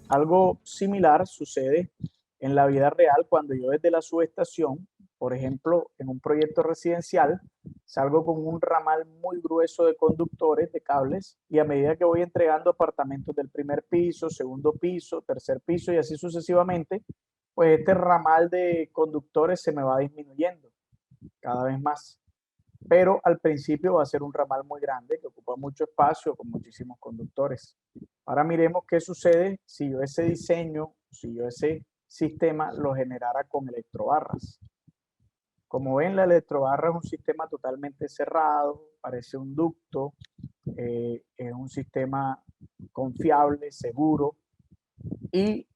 Algo similar sucede en la vida real cuando yo desde la subestación, por ejemplo, en un proyecto residencial, salgo con un ramal muy grueso de conductores, de cables, y a medida que voy entregando apartamentos del primer piso, segundo piso, tercer piso y así sucesivamente, pues este ramal de conductores se me va disminuyendo cada vez más. Pero al principio va a ser un ramal muy grande que ocupa mucho espacio con muchísimos conductores. Ahora miremos qué sucede si yo ese diseño, si yo ese sistema lo generara con electrobarras. Como ven, la electrobarra es un sistema totalmente cerrado, parece un ducto, es un sistema confiable, seguro y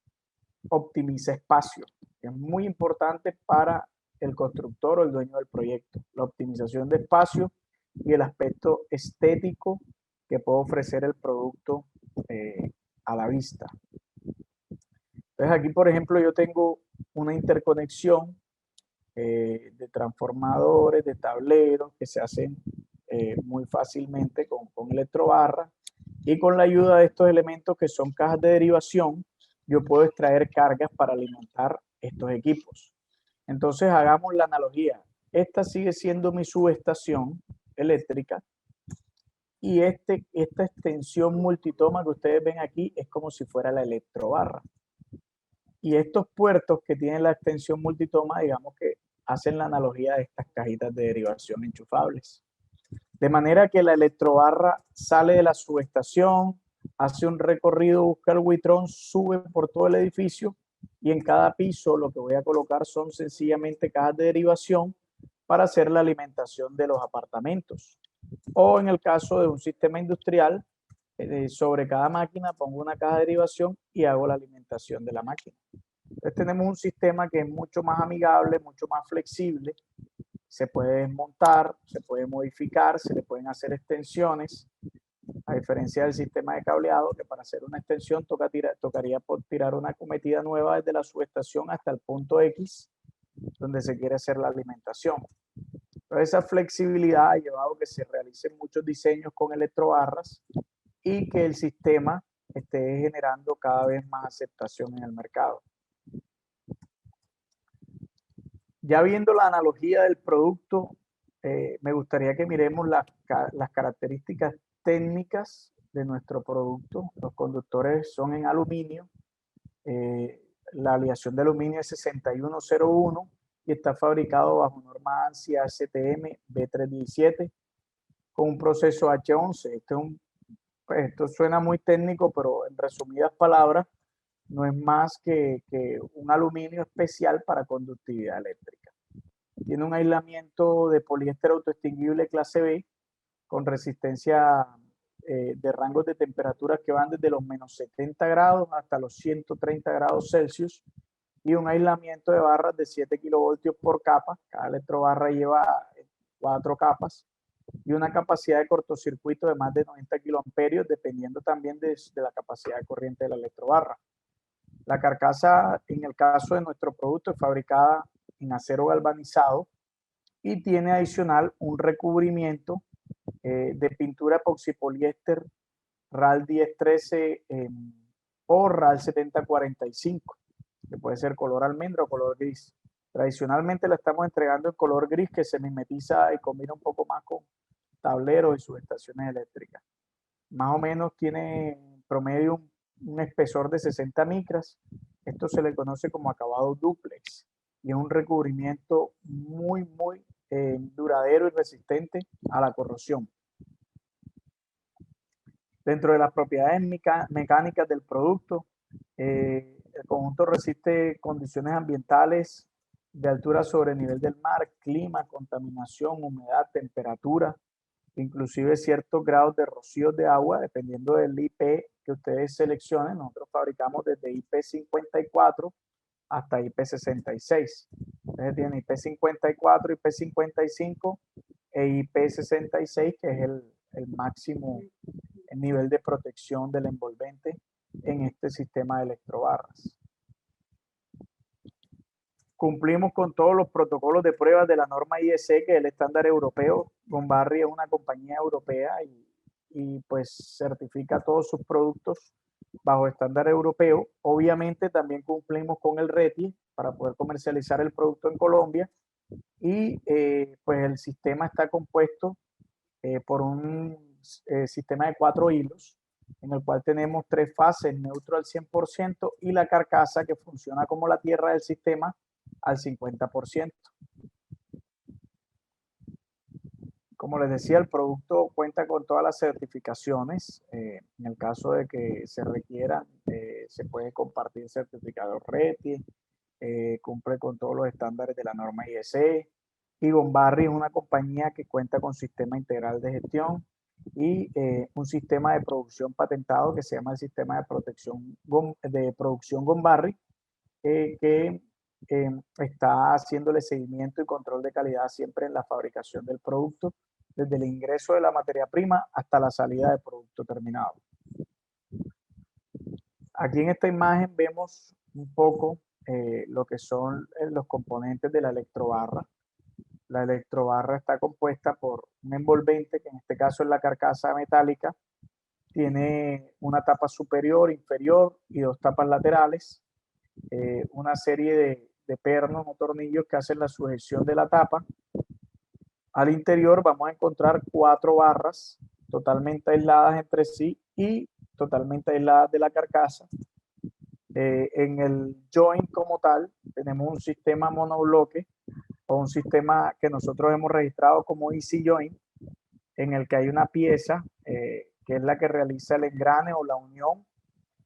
optimiza espacio. Es muy importante para el constructor o el dueño del proyecto. La optimización de espacio y el aspecto estético que puede ofrecer el producto a la vista. Entonces aquí, por ejemplo, yo tengo una interconexión de transformadores, de tableros que se hacen muy fácilmente con electrobarra y con la ayuda de estos elementos que son cajas de derivación, yo puedo extraer cargas para alimentar estos equipos. Entonces hagamos la analogía. Esta sigue siendo mi subestación eléctrica y esta extensión multitoma que ustedes ven aquí es como si fuera la electrobarra. Y estos puertos que tienen la extensión multitoma, digamos que hacen la analogía de estas cajitas de derivación enchufables. De manera que la electrobarra sale de la subestación, hace un recorrido, busca el buitrón, sube por todo el edificio y en cada piso lo que voy a colocar son sencillamente cajas de derivación para hacer la alimentación de los apartamentos. O en el caso de un sistema industrial, sobre cada máquina pongo una caja de derivación y hago la alimentación de la máquina. Entonces tenemos un sistema que es mucho más amigable, mucho más flexible, se puede desmontar, se puede modificar, se le pueden hacer extensiones, a diferencia del sistema de cableado, que para hacer una extensión tocaría tirar una cometida nueva desde la subestación hasta el punto X, donde se quiere hacer la alimentación. Entonces esa flexibilidad ha llevado a que se realicen muchos diseños con electrobarras y que el sistema esté generando cada vez más aceptación en el mercado. Ya viendo la analogía del producto, me gustaría que miremos las características técnicas de nuestro producto. Los conductores son en aluminio. La aleación de aluminio es 6101 y está fabricado bajo norma ANSI ASTM B317 con un proceso H11. Esto suena muy técnico, pero en resumidas palabras, no es más que un aluminio especial para conductividad eléctrica. Tiene un aislamiento de poliéster autoextinguible clase B con resistencia de rangos de temperaturas que van desde los menos 70 grados hasta los 130 grados Celsius y un aislamiento de barras de 7 kilovoltios por capa. Cada electrobarra lleva 4 capas y una capacidad de cortocircuito de más de 90 kiloamperios dependiendo también de la capacidad de corriente de la electrobarra. La carcasa, en el caso de nuestro producto, es fabricada en acero galvanizado y tiene adicional un recubrimiento de pintura epoxipoliéster RAL 1013 o RAL 7045, que puede ser color almendra o color gris. Tradicionalmente la estamos entregando en color gris que se mimetiza y combina un poco más con tableros y subestaciones eléctricas. Más o menos tiene en promedio un espesor de 60 micras. Esto se le conoce como acabado dúplex y es un recubrimiento muy duradero y resistente a la corrosión. Dentro de las propiedades mecánicas del producto, el conjunto resiste condiciones ambientales de altura sobre el nivel del mar, clima, contaminación, humedad, temperatura, inclusive ciertos grados de rocío de agua, dependiendo del IP que ustedes seleccionen. Nosotros fabricamos desde IP54 hasta IP66. Entonces tiene IP54, IP55 e IP66, que es el máximo el nivel de protección del envolvente en este sistema de electrobarras. Cumplimos con todos los protocolos de pruebas de la norma IEC, que es el estándar europeo. Gonvarri es una compañía europea y pues certifica todos sus productos bajo estándar europeo. Obviamente también cumplimos con el RETI para poder comercializar el producto en Colombia y pues el sistema está compuesto por un sistema de 4 hilos en el cual tenemos 3 fases, neutro al 100% y la carcasa que funciona como la tierra del sistema al 50%. Como les decía, el producto cuenta con todas las certificaciones. En el caso de que se requieran, se puede compartir certificado RETI, cumple con todos los estándares de la norma IEC. Egon Barry es una compañía que cuenta con sistema integral de gestión y un sistema de producción patentado que se llama el sistema de producción Gonbarry, que está haciéndole seguimiento y control de calidad siempre en la fabricación del producto, desde el ingreso de la materia prima hasta la salida del producto terminado. Aquí en esta imagen vemos un poco lo que son los componentes de la electrobarra. La electrobarra está compuesta por un envolvente, que en este caso es la carcasa metálica, tiene una tapa superior, inferior y 2 tapas laterales, una serie de pernos o tornillos que hacen la sujeción de la tapa. Al interior vamos a encontrar 4 barras totalmente aisladas entre sí y totalmente aisladas de la carcasa. En el joint como tal tenemos un sistema monobloque o un sistema que nosotros hemos registrado como Easy Joint, en el que hay una pieza que es la que realiza el engrane o la unión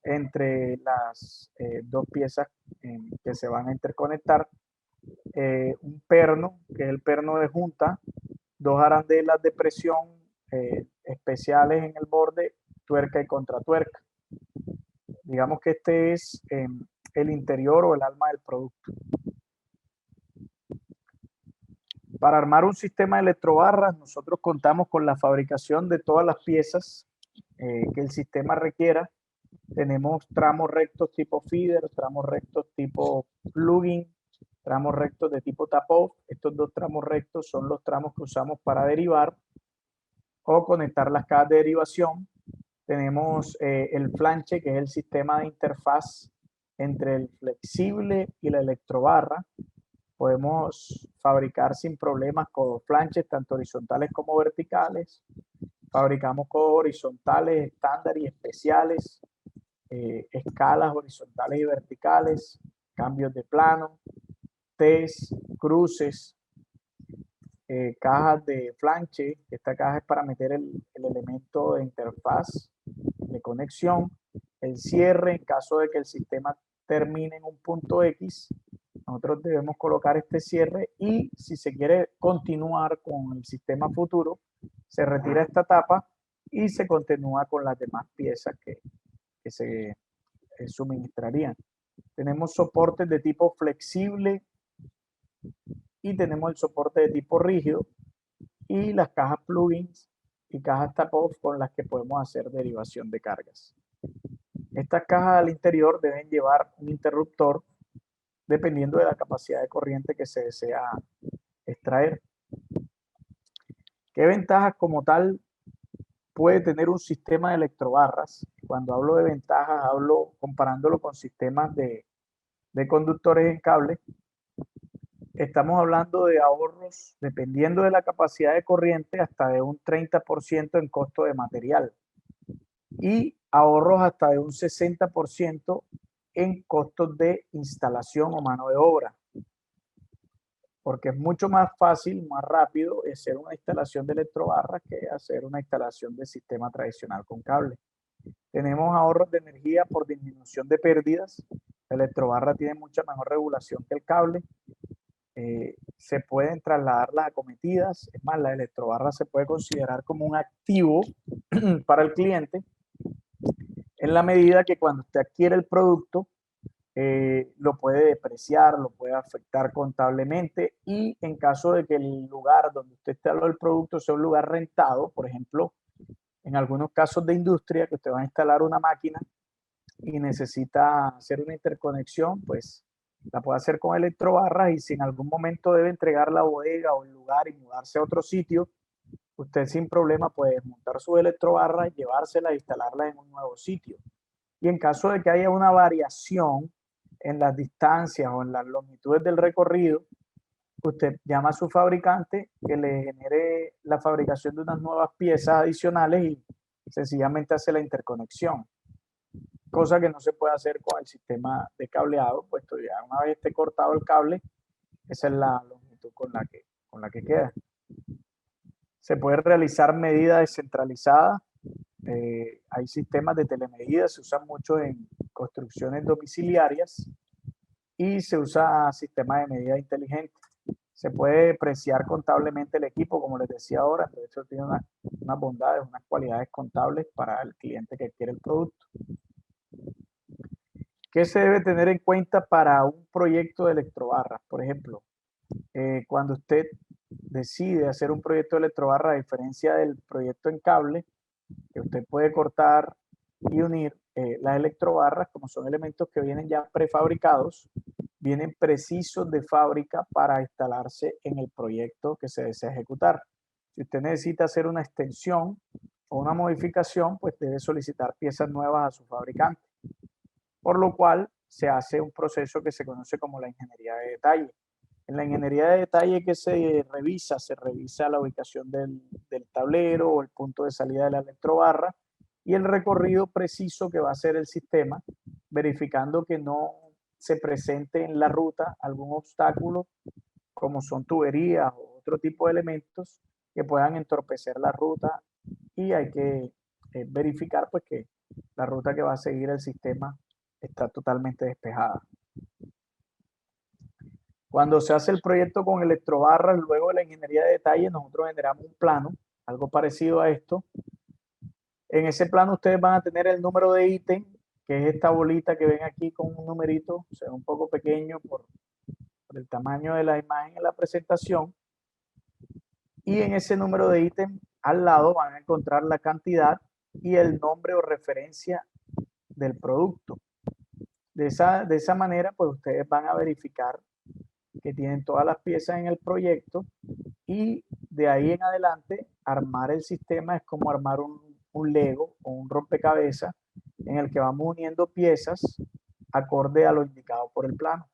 entre las 2 piezas que se van a interconectar. Un perno, que es el perno de junta, 2 arandelas de presión especiales en el borde, tuerca y contratuerca. Digamos que este es el interior o el alma del producto. Para armar un sistema de electrobarras, nosotros contamos con la fabricación de todas las piezas que el sistema requiera. Tenemos tramos rectos tipo feeder, tramos rectos tipo plugin, tramos rectos de tipo tap-off. Estos 2 tramos rectos son los tramos que usamos para derivar o conectar las cajas de derivación. Tenemos el flanche, que es el sistema de interfaz entre el flexible y la electrobarra. Podemos fabricar sin problemas codos flanches, tanto horizontales como verticales. Fabricamos codos horizontales estándar y especiales, escalas horizontales y verticales, cambios de plano, T's, cruces, cajas de flanche. Esta caja es para meter el elemento de interfaz de conexión, el cierre en caso de que el sistema termine en un punto X. Nosotros debemos colocar este cierre y si se quiere continuar con el sistema futuro, se retira esta tapa y se continúa con las demás piezas que se suministrarían. Tenemos soportes de tipo flexible y tenemos el soporte de tipo rígido y las cajas plugins y cajas tap-off con las que podemos hacer derivación de cargas. Estas cajas al interior deben llevar un interruptor dependiendo de la capacidad de corriente que se desea extraer. ¿Qué ventajas como tal puede tener un sistema de electrobarras? Cuando hablo de ventajas, hablo comparándolo con sistemas de conductores en cable. Estamos hablando de ahorros, dependiendo de la capacidad de corriente, hasta de un 30% en costo de material y ahorros hasta de un 60% en costos de instalación o mano de obra, porque es mucho más fácil, más rápido hacer una instalación de electrobarras que hacer una instalación de sistema tradicional con cable. Tenemos ahorros de energía por disminución de pérdidas. La electrobarra tiene mucha mejor regulación que el cable. Se pueden trasladar las acometidas. Es más, la electrobarra se puede considerar como un activo para el cliente en la medida que cuando usted adquiere el producto, lo puede depreciar, lo puede afectar contablemente y en caso de que el lugar donde usted instaló el producto sea un lugar rentado, por ejemplo, en algunos casos de industria que usted va a instalar una máquina y necesita hacer una interconexión, pues la puede hacer con electrobarras y si en algún momento debe entregar la bodega o el lugar y mudarse a otro sitio, usted sin problema puede desmontar su electrobarra, llevársela e instalarla en un nuevo sitio. Y en caso de que haya una variación en las distancias o en las longitudes del recorrido, usted llama a su fabricante que le genere la fabricación de unas nuevas piezas adicionales y sencillamente hace la interconexión, cosa que no se puede hacer con el sistema de cableado, puesto ya una vez esté cortado el cable, esa es la longitud con la que queda. Se puede realizar medida descentralizada. Hay sistemas de telemedida, se usan mucho en construcciones domiciliarias y se usa sistema de medida inteligente. Se puede preciar contablemente el equipo, como les decía ahora, pero eso tiene unas bondades, unas cualidades contables para el cliente que quiere el producto. ¿Qué se debe tener en cuenta para un proyecto de electrobarras? Por ejemplo, cuando usted decide hacer un proyecto de electrobarra, a diferencia del proyecto en cable, que usted puede cortar y unir las electrobarras, como son elementos que vienen ya prefabricados, vienen precisos de fábrica para instalarse en el proyecto que se desea ejecutar. Si usted necesita hacer una extensión o una modificación, pues debe solicitar piezas nuevas a su fabricante, por lo cual se hace un proceso que se conoce como la ingeniería de detalle. En la ingeniería de detalle que se revisa la ubicación del tablero o el punto de salida de la electrobarra y el recorrido preciso que va a hacer el sistema, verificando que no se presente en la ruta algún obstáculo, como son tuberías o otro tipo de elementos que puedan entorpecer la ruta, y hay que verificar pues que la ruta que va a seguir el sistema está totalmente despejada. Cuando se hace el proyecto con electrobarras, luego de la ingeniería de detalle, nosotros generamos un plano, algo parecido a esto. En ese plano ustedes van a tener el número de ítem, que es esta bolita que ven aquí con un numerito, o sea, un poco pequeño por el tamaño de la imagen en la presentación. Y en ese número de ítem al lado van a encontrar la cantidad y el nombre o referencia del producto. De esa manera, pues ustedes van a verificar que tienen todas las piezas en el proyecto, y de ahí en adelante armar el sistema es como armar un Lego o un rompecabezas en el que vamos uniendo piezas acorde a lo indicado por el plano.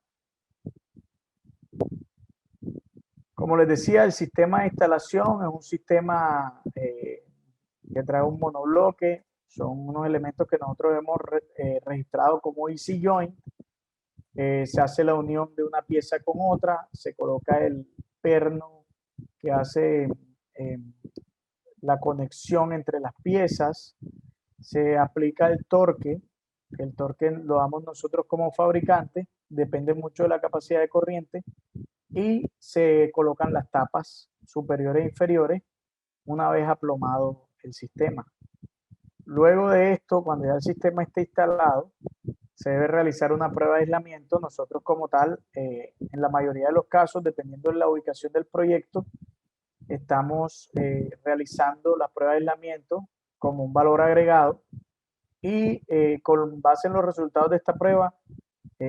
Como les decía, el sistema de instalación es un sistema que trae un monobloque. Son unos elementos que nosotros hemos registrado como easy joint. Se hace la unión de una pieza con otra, se coloca el perno que hace la conexión entre las piezas, se aplica el torque lo damos nosotros como fabricante, depende mucho de la capacidad de corriente, y se colocan las tapas superiores e inferiores una vez aplomado el sistema. Luego de esto, cuando ya el sistema esté instalado, se debe realizar una prueba de aislamiento. Nosotros como tal, en la mayoría de los casos, dependiendo de la ubicación del proyecto, estamos realizando la prueba de aislamiento como un valor agregado, y con base en los resultados de esta prueba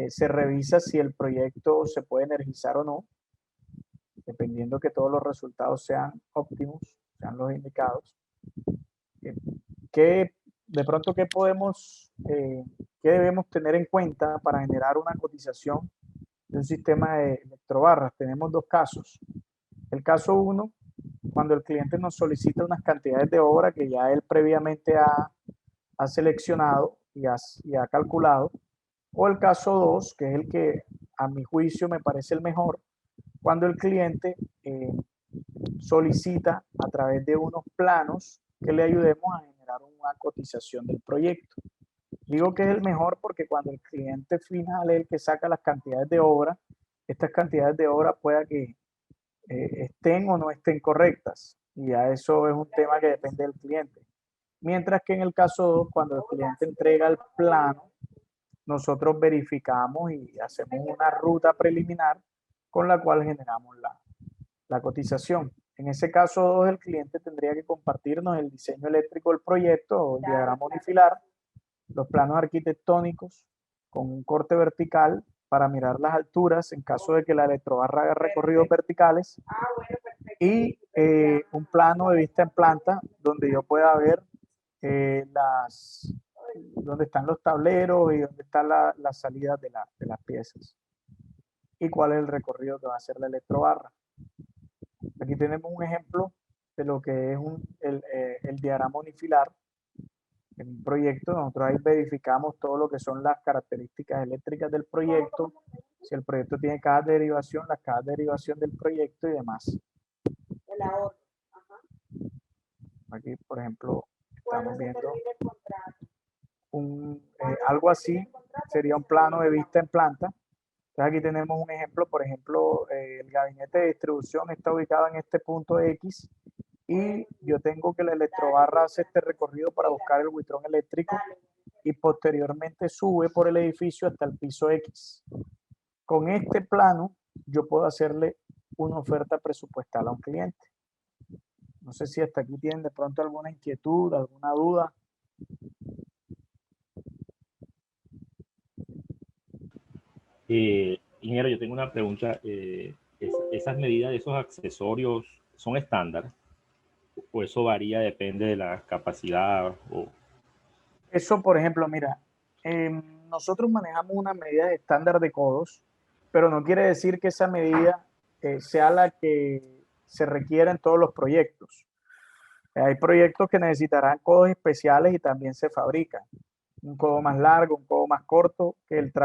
se revisa si el proyecto se puede energizar o no, dependiendo que todos los resultados sean óptimos, sean los indicados. ¿Qué qué debemos tener en cuenta para generar una cotización de un sistema de electrobarras? Tenemos dos casos. El caso 1, cuando el cliente nos solicita unas cantidades de obra que ya él previamente ha seleccionado y ha calculado. O el caso 2, que es el que a mi juicio me parece el mejor, cuando el cliente solicita a través de unos planos que le ayudemos a generar una cotización del proyecto. Digo que es el mejor porque cuando el cliente final es el que saca las cantidades de obra, estas cantidades de obra pueda que estén o no estén correctas, y a eso es un tema que depende del cliente. Mientras que en el caso 2, cuando el cliente entrega el plano, nosotros verificamos y hacemos una ruta preliminar con la cual generamos la cotización. En ese caso 2, el cliente tendría que compartirnos el diseño eléctrico del proyecto o el diagrama unifilar, los planos arquitectónicos con un corte vertical para mirar las alturas en caso de que la electrobarra haga recorridos verticales, y un plano de vista en planta donde yo pueda ver dónde están los tableros y dónde están las salidas de las piezas. Y cuál es el recorrido que va a hacer la electrobarra. Aquí tenemos un ejemplo de lo que es el diagrama unifilar. En un proyecto, nosotros ahí verificamos todo lo que son las características eléctricas del proyecto, si el proyecto tiene cajas de derivación, las cajas de derivación del proyecto y demás. El ahorro. Ajá. Aquí, por ejemplo, estamos viendo el algo así, sería un plano de vista en planta. Entonces aquí tenemos un ejemplo, por ejemplo, el gabinete de distribución está ubicado en este punto X y yo tengo que la electrobarra hace este recorrido para buscar el buitrón eléctrico y posteriormente sube por el edificio hasta el piso X. Con este plano yo puedo hacerle una oferta presupuestal a un cliente. No sé si hasta aquí tienen de pronto alguna inquietud, alguna duda. Ingeniero, yo tengo una pregunta. ¿Esas medidas de esos accesorios son estándar? ¿O eso varía, depende de la capacidad? Eso, por ejemplo, mira, nosotros manejamos una medida estándar de codos, pero no quiere decir que esa medida sea la que se requiera en todos los proyectos. Hay proyectos que necesitarán codos especiales y también se fabrican. Un codo más largo, un codo más corto que el que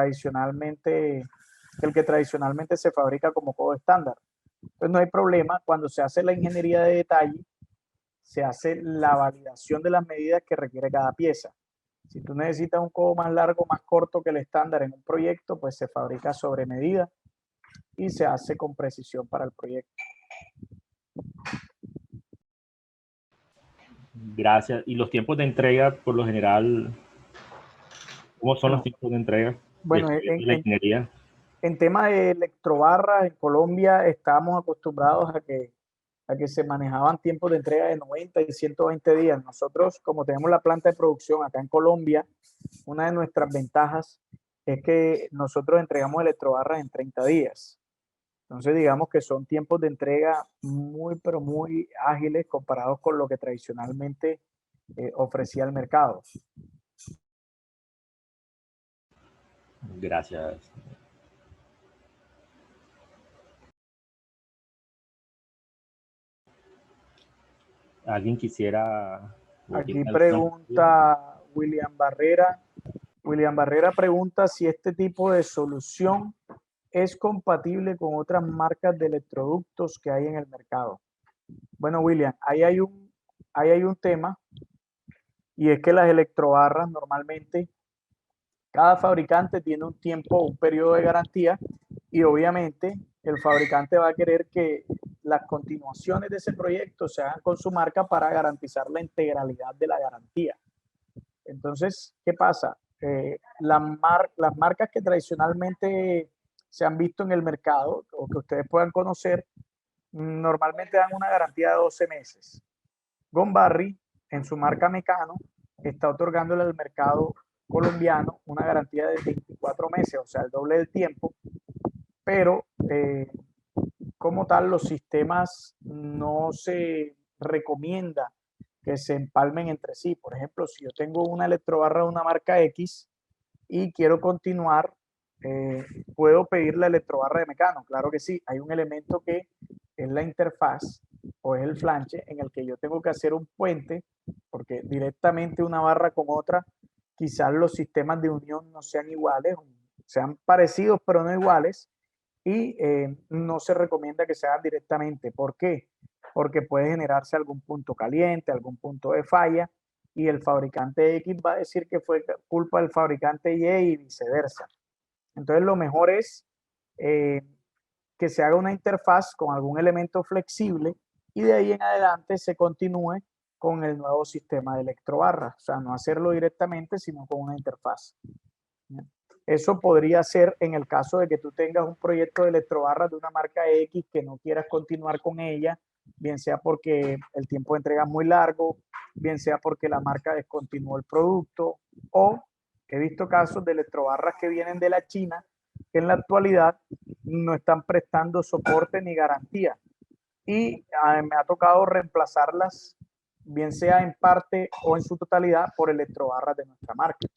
tradicionalmente se fabrica como codo estándar. Pues no hay problema, cuando se hace la ingeniería de detalle, se hace la validación de las medidas que requiere cada pieza. Si tú necesitas un codo más largo, más corto que el estándar en un proyecto, pues se fabrica sobre medida y se hace con precisión para el proyecto. Gracias. ¿Y los tiempos de entrega, por lo general, cómo son los tiempos de entrega Bueno, de la ingeniería? En tema de electrobarras, en Colombia estamos acostumbrados a que se manejaban tiempos de entrega de 90 y 120 días. Nosotros, como tenemos la planta de producción acá en Colombia, una de nuestras ventajas es que nosotros entregamos electrobarras en 30 días. Entonces, digamos que son tiempos de entrega muy, pero muy ágiles comparados con lo que tradicionalmente ofrecía el mercado. Gracias. ¿Alguien quisiera? Aquí pregunta William Barrera. William Barrera pregunta si este tipo de solución es compatible con otras marcas de electroductos que hay en el mercado. Bueno, William, ahí hay un tema y es que las electrobarras normalmente cada fabricante tiene un tiempo, un periodo de garantía y obviamente el fabricante va a querer que las continuaciones de ese proyecto se hagan con su marca para garantizar la integralidad de la garantía. Entonces, ¿qué pasa? Las marcas que tradicionalmente se han visto en el mercado o que ustedes puedan conocer, normalmente dan una garantía de 12 meses. Gonbarry, en su marca Mecano, está otorgándole al mercado colombiano una garantía de 24 meses, o sea, el doble del tiempo, pero como tal los sistemas no se recomienda que se empalmen entre sí. Por ejemplo, si yo tengo una electrobarra de una marca X y quiero continuar, puedo pedir la electrobarra de Mecano. Claro que sí, hay un elemento que es la interfaz o es el flanche en el que yo tengo que hacer un puente, porque directamente una barra con otra, quizás los sistemas de unión no sean iguales, sean parecidos pero no iguales, y no se recomienda que se hagan directamente. ¿Por qué? Porque puede generarse algún punto caliente, algún punto de falla, y el fabricante X va a decir que fue culpa del fabricante Y y viceversa. Entonces lo mejor es que se haga una interfaz con algún elemento flexible y de ahí en adelante se continúe con el nuevo sistema de electrobarras. O sea, no hacerlo directamente, sino con una interfaz. Eso podría ser en el caso de que tú tengas un proyecto de electrobarras de una marca X que no quieras continuar con ella, bien sea porque el tiempo de entrega es muy largo, bien sea porque la marca descontinuó el producto, o he visto casos de electrobarras que vienen de la China que en la actualidad no están prestando soporte ni garantía. Y me ha tocado reemplazarlas bien sea en parte o en su totalidad por electrobarras de nuestra marca.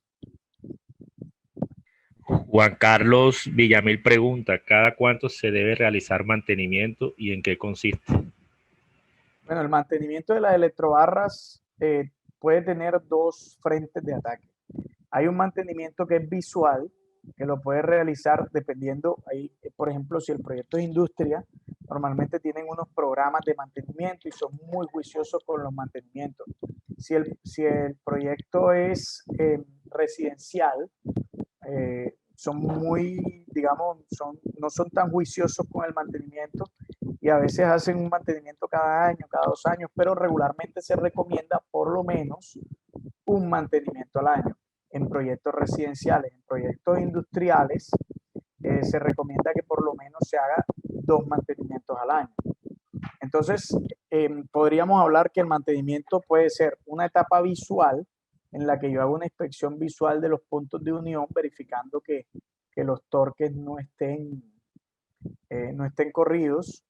Juan Carlos Villamil pregunta, ¿cada cuánto se debe realizar mantenimiento y en qué consiste? Bueno, el mantenimiento de las electrobarras puede tener dos frentes de ataque. Hay un mantenimiento que es visual, que lo puedes realizar dependiendo, ahí, por ejemplo, si el proyecto es industria, normalmente tienen unos programas de mantenimiento y son muy juiciosos con los mantenimientos. Si el proyecto es residencial, son muy, digamos, no son tan juiciosos con el mantenimiento y a veces hacen un mantenimiento cada año, cada 2 años, pero regularmente se recomienda por lo menos un mantenimiento al año. En proyectos residenciales, en proyectos industriales, se recomienda que por lo menos se haga 2 mantenimientos al año. Entonces, podríamos hablar que el mantenimiento puede ser una etapa visual en la que yo hago una inspección visual de los puntos de unión, verificando que los torques no estén corridos,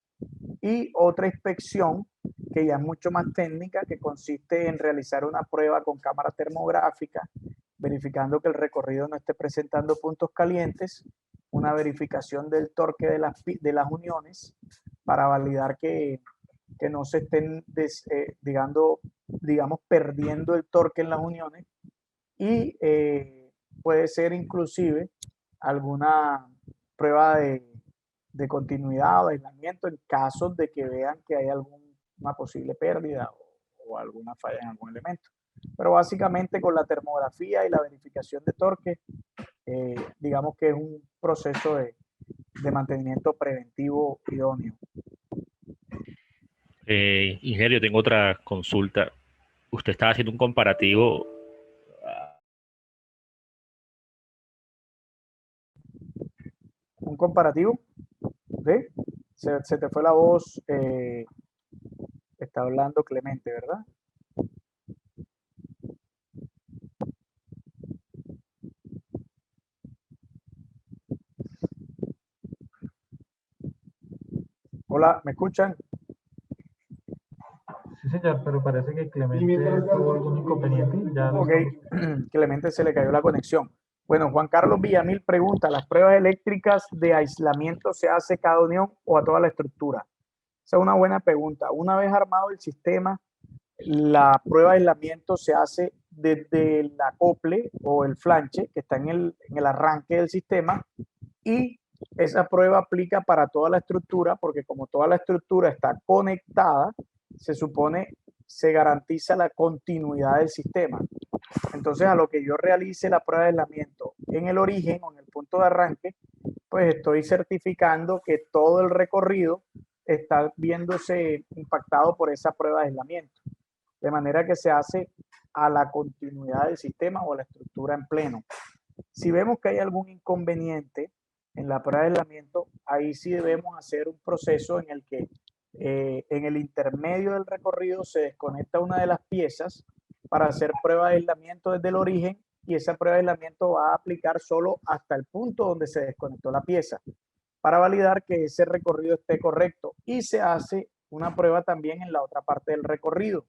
y otra inspección que ya es mucho más técnica, que consiste en realizar una prueba con cámara termográfica, verificando que el recorrido no esté presentando puntos calientes, una verificación del torque de las uniones para validar que no se estén, digamos, perdiendo el torque en las uniones, y puede ser inclusive alguna prueba de continuidad o aislamiento en casos de que vean que hay alguna posible pérdida o alguna falla en algún elemento. Pero básicamente con la termografía y la verificación de torque, digamos que es un proceso de mantenimiento preventivo idóneo. Ingeniero, tengo otra consulta. Usted estaba haciendo un comparativo. ¿Un comparativo? ¿Sí? Se te fue la voz. Está hablando Clemente, ¿verdad? Hola, ¿me escuchan? Sí, señor, pero parece que Clemente tuvo algún inconveniente. Ya Ok, Clemente se le cayó la conexión. Bueno, Juan Carlos Villamil pregunta, ¿las pruebas eléctricas de aislamiento se hace cada unión o a toda la estructura? Esa es una buena pregunta. Una vez armado el sistema, la prueba de aislamiento se hace desde el acople o el flanche que está en el arranque del sistema, y esa prueba aplica para toda la estructura porque como toda la estructura está conectada, se supone se garantiza la continuidad del sistema. Entonces, a lo que yo realice la prueba de aislamiento en el origen o en el punto de arranque, pues estoy certificando que todo el recorrido está viéndose impactado por esa prueba de aislamiento. De manera que se hace a la continuidad del sistema o a la estructura en pleno. Si vemos que hay algún inconveniente en la prueba de aislamiento, ahí sí debemos hacer un proceso en el que en el intermedio del recorrido se desconecta una de las piezas para hacer prueba de aislamiento desde el origen, y esa prueba de aislamiento va a aplicar solo hasta el punto donde se desconectó la pieza para validar que ese recorrido esté correcto, y se hace una prueba también en la otra parte del recorrido.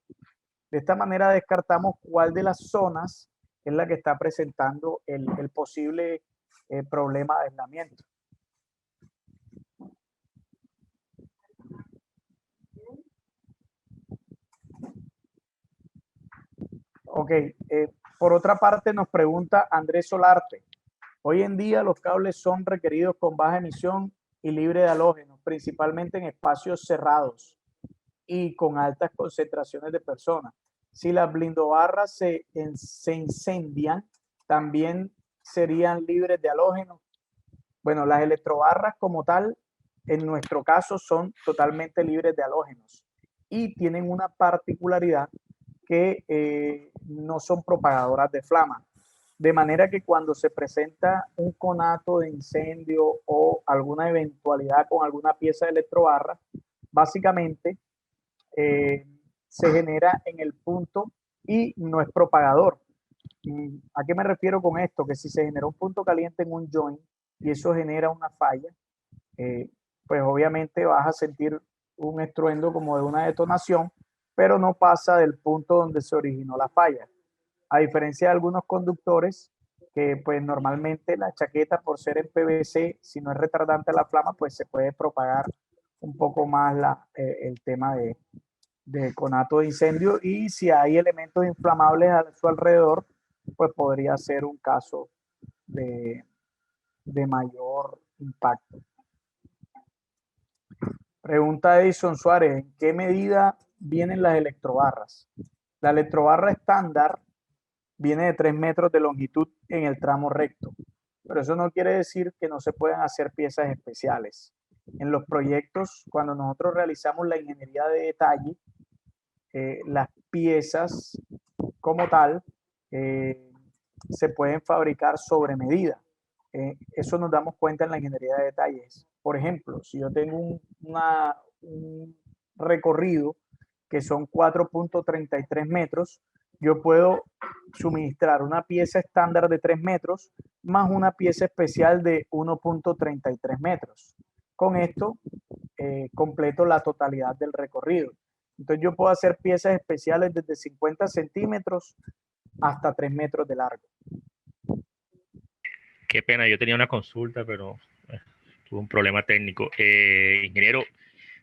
De esta manera descartamos cuál de las zonas es la que está presentando el posible problema de aislamiento. Ok, por otra parte nos pregunta Andrés Solarte. Hoy en día los cables son requeridos con baja emisión y libre de halógenos, principalmente en espacios cerrados y con altas concentraciones de personas. Si las blindobarras se incendian, también serían libres de halógenos. Bueno, las electrobarras como tal, en nuestro caso, son totalmente libres de halógenos y tienen una particularidad que no son propagadoras de flama. De manera que cuando se presenta un conato de incendio o alguna eventualidad con alguna pieza de electrobarra, básicamente se genera en el punto y no es propagador. ¿A qué me refiero con esto? Que si se genera un punto caliente en un joint y eso genera una falla, pues obviamente vas a sentir un estruendo como de una detonación, pero no pasa del punto donde se originó la falla. A diferencia de algunos conductores que pues normalmente la chaqueta por ser en PVC, si no es retardante a la flama, pues se puede propagar un poco más el tema de conato de incendio, y si hay elementos inflamables a su alrededor, pues podría ser un caso de mayor impacto. Pregunta Edison Suárez, ¿en qué medida vienen las electrobarras? La electrobarra estándar viene de 3 metros de longitud en el tramo recto, pero eso no quiere decir que no se puedan hacer piezas especiales. En los proyectos, cuando nosotros realizamos la ingeniería de detalle, las piezas como tal se pueden fabricar sobre medida. Eso nos damos cuenta en la ingeniería de detalles. Por ejemplo, si yo tengo un recorrido que son 4.33 metros, yo puedo suministrar una pieza estándar de 3 metros más una pieza especial de 1.33 metros. Con esto completo la totalidad del recorrido. Entonces yo puedo hacer piezas especiales desde 50 centímetros hasta 3 metros de largo. Qué pena, yo tenía una consulta, pero tuve un problema técnico. Ingeniero,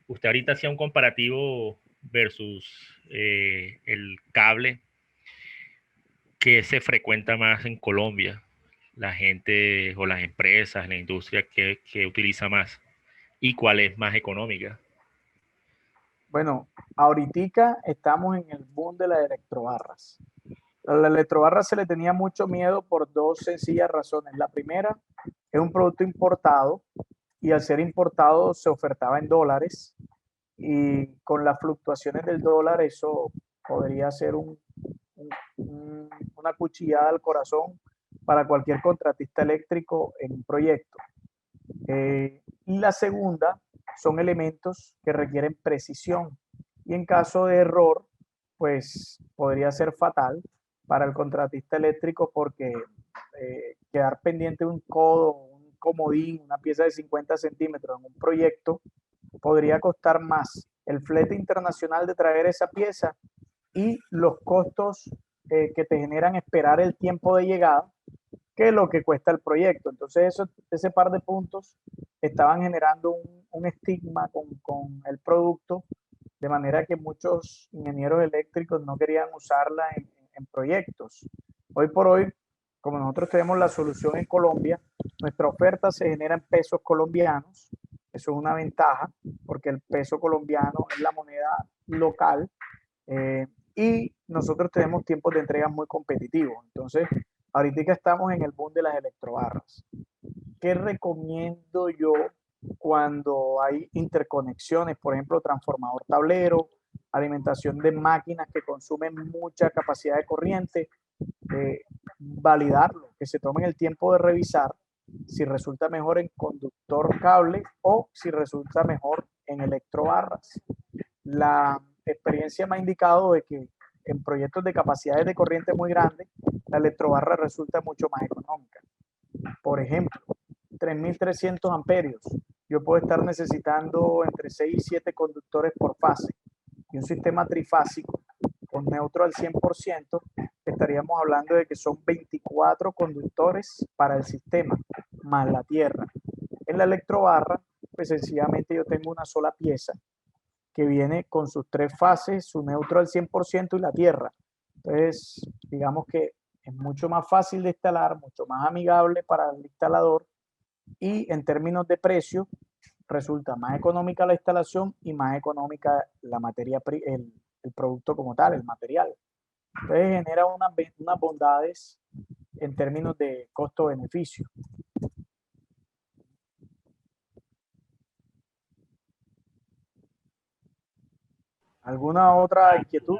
usted ahorita hacía un comparativo versus el cable que se frecuenta más en Colombia, la gente o las empresas, la industria que utiliza más, y cuál es más económica. Bueno, ahorita estamos en el boom de las electrobarras. A la electrobarra se le tenía mucho miedo por dos sencillas razones. La primera, es un producto importado y al ser importado se ofertaba en dólares, y con las fluctuaciones del dólar eso podría ser una cuchillada al corazón para cualquier contratista eléctrico en un proyecto. Y la segunda son elementos que requieren precisión, y en caso de error, pues podría ser fatal para el contratista eléctrico, porque quedar pendiente de un codo, un comodín, una pieza de 50 centímetros en un proyecto podría costar más el flete internacional de traer esa pieza y los costos que te generan esperar el tiempo de llegada, que lo que cuesta el proyecto. Entonces ese par de puntos estaban generando un estigma con el producto, de manera que muchos ingenieros eléctricos no querían usarla en proyectos. Hoy por hoy, como nosotros tenemos la solución en Colombia, nuestra oferta se genera en pesos colombianos. Eso es una ventaja, porque el peso colombiano es la moneda local, y nosotros tenemos tiempos de entrega muy competitivos. Entonces, ahorita estamos en el boom de las electrobarras. ¿Qué recomiendo yo cuando hay interconexiones? Por ejemplo, transformador tablero, alimentación de máquinas que consumen mucha capacidad de corriente, validarlo, que se tomen el tiempo de revisar si resulta mejor en conductor cable o si resulta mejor en electrobarras. La experiencia me ha indicado de que en proyectos de capacidades de corriente muy grandes, la electrobarra resulta mucho más económica. Por ejemplo, 3.300 amperios. Yo puedo estar necesitando entre 6 y 7 conductores por fase. Y un sistema trifásico con neutro al 100%, estaríamos hablando de que son 24 conductores para el sistema, más la tierra. En la electrobarra, pues sencillamente yo tengo una sola pieza que viene con sus 3 fases, su neutro al 100% y la tierra. Entonces, digamos que es mucho más fácil de instalar, mucho más amigable para el instalador, y en términos de precio resulta más económica la instalación y más económica la materia, el producto como tal, el material. Entonces genera unas bondades en términos de costo-beneficio. ¿Alguna otra inquietud?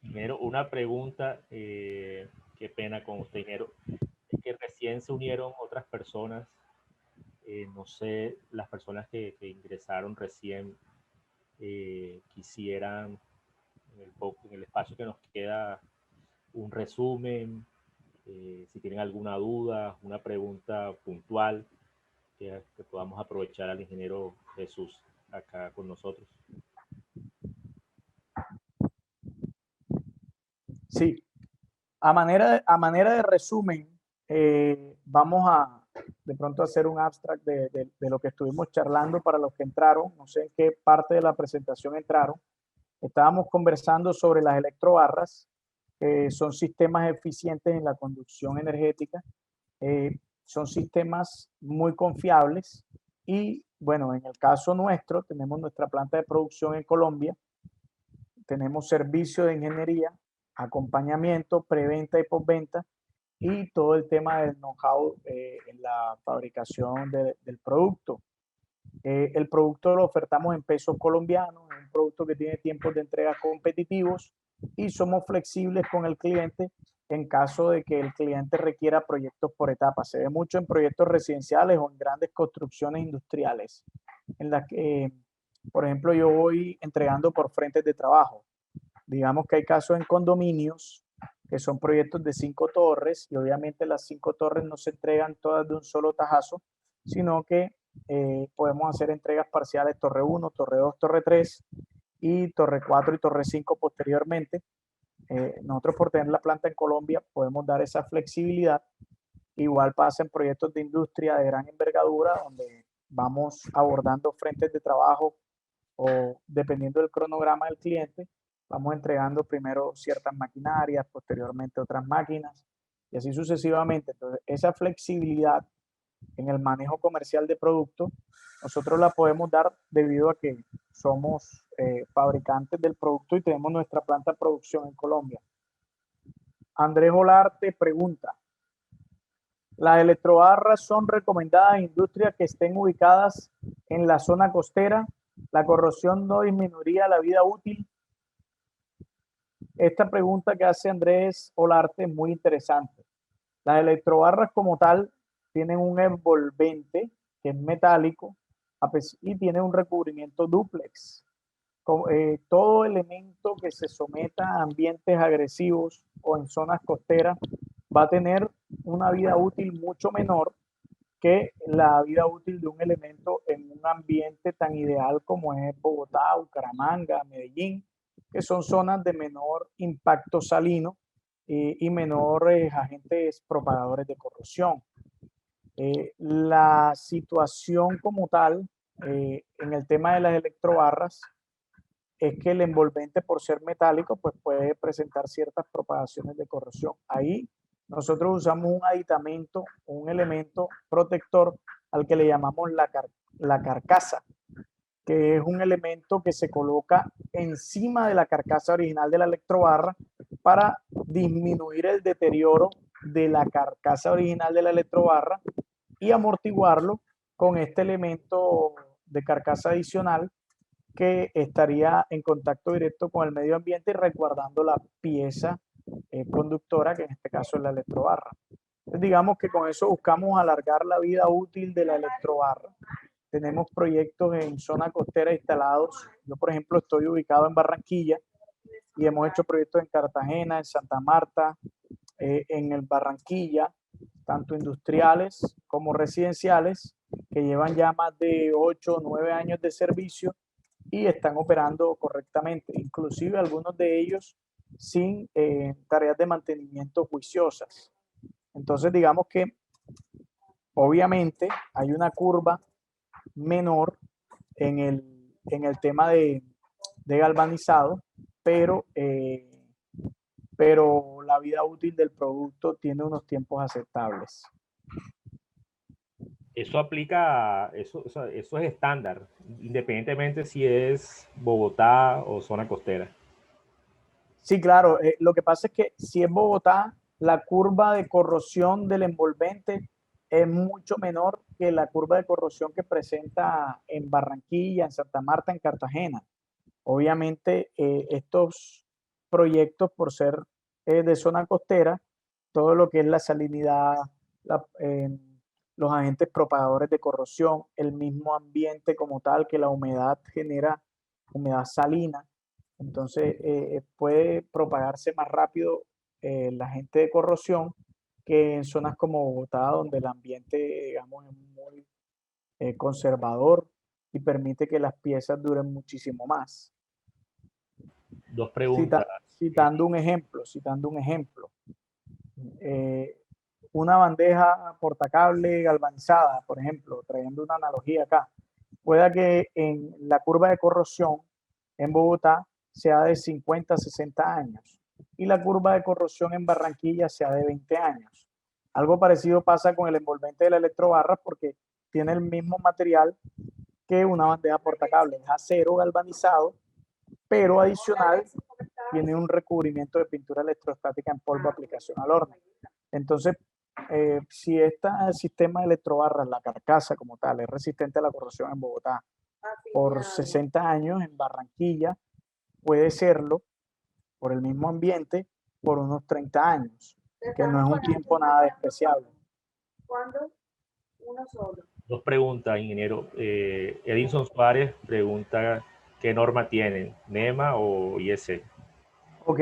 Ingeniero, una pregunta, qué pena con usted, ingeniero, es que recién se unieron otras personas, no sé, las personas que ingresaron recién quisieran, en el espacio que nos queda, un resumen, si tienen alguna duda, una pregunta puntual, que podamos aprovechar al ingeniero Jesús acá con nosotros. Sí, a manera de resumen, vamos a de pronto hacer un abstract de lo que estuvimos charlando para los que entraron. No sé en qué parte de la presentación entraron. Estábamos conversando sobre las electrobarras, que son sistemas eficientes en la conducción energética. Son sistemas muy confiables y, bueno, en el caso nuestro, tenemos nuestra planta de producción en Colombia, tenemos servicio de ingeniería, acompañamiento, preventa y postventa, y todo el tema del know-how en la fabricación del producto. El producto lo ofertamos en pesos colombianos, es un producto que tiene tiempos de entrega competitivos y somos flexibles con el cliente en caso de que el cliente requiera proyectos por etapas. Se ve mucho en proyectos residenciales o en grandes construcciones industriales, en las que, por ejemplo, yo voy entregando por frentes de trabajo. Digamos que hay casos en condominios que son proyectos de 5 torres y obviamente las 5 torres no se entregan todas de un solo tajazo, sino que podemos hacer entregas parciales Torre 1, Torre 2, Torre 3 y Torre 4 y Torre 5 posteriormente. Nosotros por tener la planta en Colombia podemos dar esa flexibilidad. Igual pasa en proyectos de industria de gran envergadura donde vamos abordando frentes de trabajo o dependiendo del cronograma del cliente, vamos entregando primero ciertas maquinarias, posteriormente otras máquinas y así sucesivamente. Entonces, esa flexibilidad en el manejo comercial de productos, nosotros la podemos dar debido a que somos fabricantes del producto y tenemos nuestra planta de producción en Colombia. Andrés Olarte pregunta, ¿las electrobarras son recomendadas en industrias que estén ubicadas en la zona costera? ¿La corrosión no disminuiría la vida útil? Esta pregunta que hace Andrés Olarte es muy interesante. Las electrobarras como tal tienen un envolvente que es metálico y tiene un recubrimiento dúplex. Todo elemento que se someta a ambientes agresivos o en zonas costeras va a tener una vida útil mucho menor que la vida útil de un elemento en un ambiente tan ideal como es Bogotá, Bucaramanga, Medellín, que son zonas de menor impacto salino y menores agentes propagadores de corrosión. La situación como tal en el tema de las electrobarras es que el envolvente, por ser metálico, pues puede presentar ciertas propagaciones de corrosión. Ahí nosotros usamos un aditamento, un elemento protector al que le llamamos la carcasa, que es un elemento que se coloca encima de la carcasa original de la electrobarra para disminuir el deterioro de la carcasa original de la electrobarra y amortiguarlo con este elemento de carcasa adicional que estaría en contacto directo con el medio ambiente y resguardando la pieza conductora, que en este caso es la electrobarra. Entonces, digamos que con eso buscamos alargar la vida útil de la electrobarra. Tenemos proyectos en zona costera instalados. Yo, por ejemplo, estoy ubicado en Barranquilla y hemos hecho proyectos en Cartagena, en Santa Marta, en el Barranquilla, tanto industriales como residenciales, que llevan ya más de 8 o 9 años de servicio y están operando correctamente, inclusive algunos de ellos sin tareas de mantenimiento juiciosas. Entonces, digamos que obviamente hay una curva menor en el tema de galvanizado, pero la vida útil del producto tiene unos tiempos aceptables. Eso aplica, eso es estándar, independientemente si es Bogotá o zona costera. Sí, claro. Lo que pasa es que si es Bogotá, la curva de corrosión del envolvente es mucho menor que la curva de corrosión que presenta en Barranquilla, en Santa Marta, en Cartagena. Obviamente, estos proyectos, por ser de zona costera, todo lo que es la salinidad, los agentes propagadores de corrosión, el mismo ambiente como tal, que la humedad genera humedad salina, entonces puede propagarse más rápido el agente de corrosión que en zonas como Bogotá, donde el ambiente, digamos, es muy conservador y permite que las piezas duren muchísimo más. Dos Sí, preguntas. Citando un ejemplo, una bandeja portacable galvanizada, por ejemplo, trayendo una analogía acá, pueda que en la curva de corrosión en Bogotá sea de 50 a 60 años y la curva de corrosión en Barranquilla sea de 20 años. Algo parecido pasa con el envolvente de la electrobarra porque tiene el mismo material que una bandeja portacable, es acero galvanizado, pero adicional tiene un recubrimiento de pintura electrostática en polvo de aplicación al horno. Entonces, si este sistema de electrobarras, la carcasa como tal, es resistente a la corrosión en Bogotá por 60 años, en Barranquilla puede serlo por el mismo ambiente por unos 30 años, que no es un tiempo nada despreciable. ¿Cuándo? Uno solo. Dos preguntas, ingeniero. Edinson Suárez pregunta qué norma tienen, NEMA o IEC. Ok,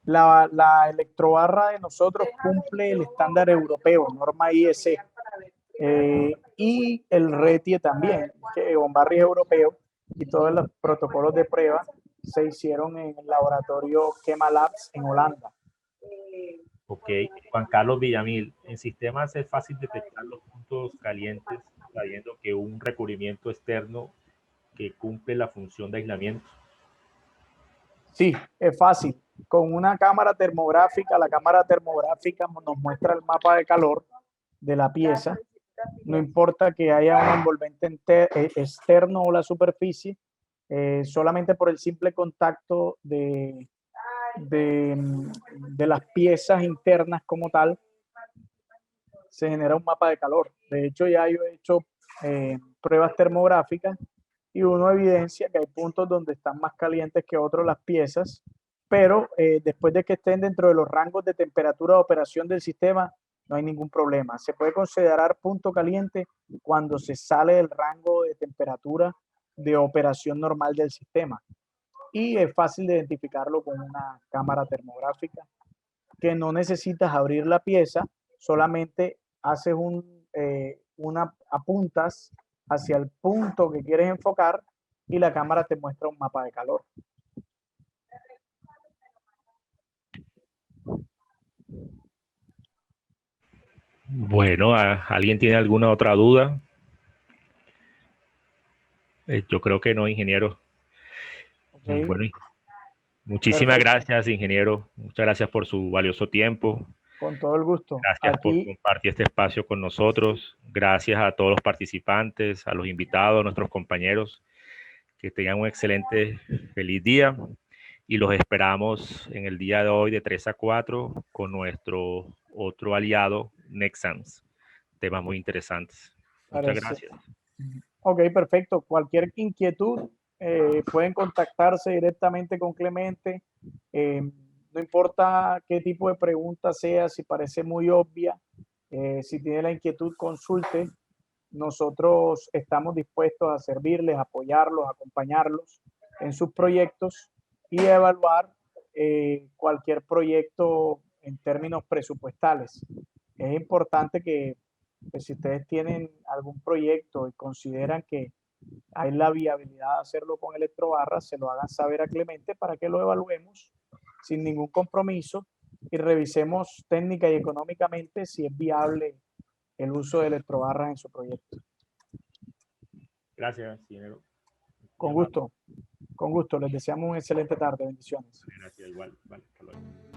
la electrobarra de nosotros cumple el estándar europeo, norma IEC, y el RETIE también, que Bombarri es europeo, y todos los protocolos de prueba se hicieron en el laboratorio Chemalabs en Holanda. Ok, Juan Carlos Villamil, en sistemas es fácil detectar los puntos calientes sabiendo que un recubrimiento externo que cumple la función de aislamiento. Sí, es fácil. Con una cámara termográfica, la cámara termográfica nos muestra el mapa de calor de la pieza. No importa que haya un envolvente externo o la superficie, solamente por el simple contacto de las piezas internas como tal, se genera un mapa de calor. De hecho, ya yo he hecho pruebas termográficas y uno evidencia que hay puntos donde están más calientes que otros las piezas, pero después de que estén dentro de los rangos de temperatura de operación del sistema, no hay ningún problema. Se puede considerar punto caliente cuando se sale del rango de temperatura de operación normal del sistema. Y es fácil de identificarlo con una cámara termográfica, que no necesitas abrir la pieza, solamente haces apuntas hacia el punto que quieres enfocar y la cámara te muestra un mapa de calor. Bueno, ¿alguien tiene alguna otra duda? Yo creo que no, ingeniero. Okay. Bueno, muchísimas gracias, ingeniero. Muchas gracias por su valioso tiempo. Con todo el gusto. Gracias por compartir este espacio con nosotros. Gracias a todos los participantes, a los invitados, a nuestros compañeros. Que tengan un excelente, feliz día. Y los esperamos en el día de hoy de 3 a 4 con nuestro otro aliado, Nexans. Temas muy interesantes. Muchas gracias. Ok, perfecto. Cualquier inquietud, pueden contactarse directamente con Clemente. No importa qué tipo de pregunta sea, si parece muy obvia, si tiene la inquietud, consulte. Nosotros estamos dispuestos a servirles, apoyarlos, acompañarlos en sus proyectos y evaluar cualquier proyecto en términos presupuestales. Es importante que pues, si ustedes tienen algún proyecto y consideran que hay la viabilidad de hacerlo con electrobarras, se lo hagan saber a Clemente para que lo evaluemos sin ningún compromiso y revisemos técnica y económicamente si es viable el uso de electrobarras en su proyecto. Gracias, ingeniero. Con gusto, con gusto. Les deseamos una excelente tarde. Bendiciones. Gracias, igual. Vale, hasta luego.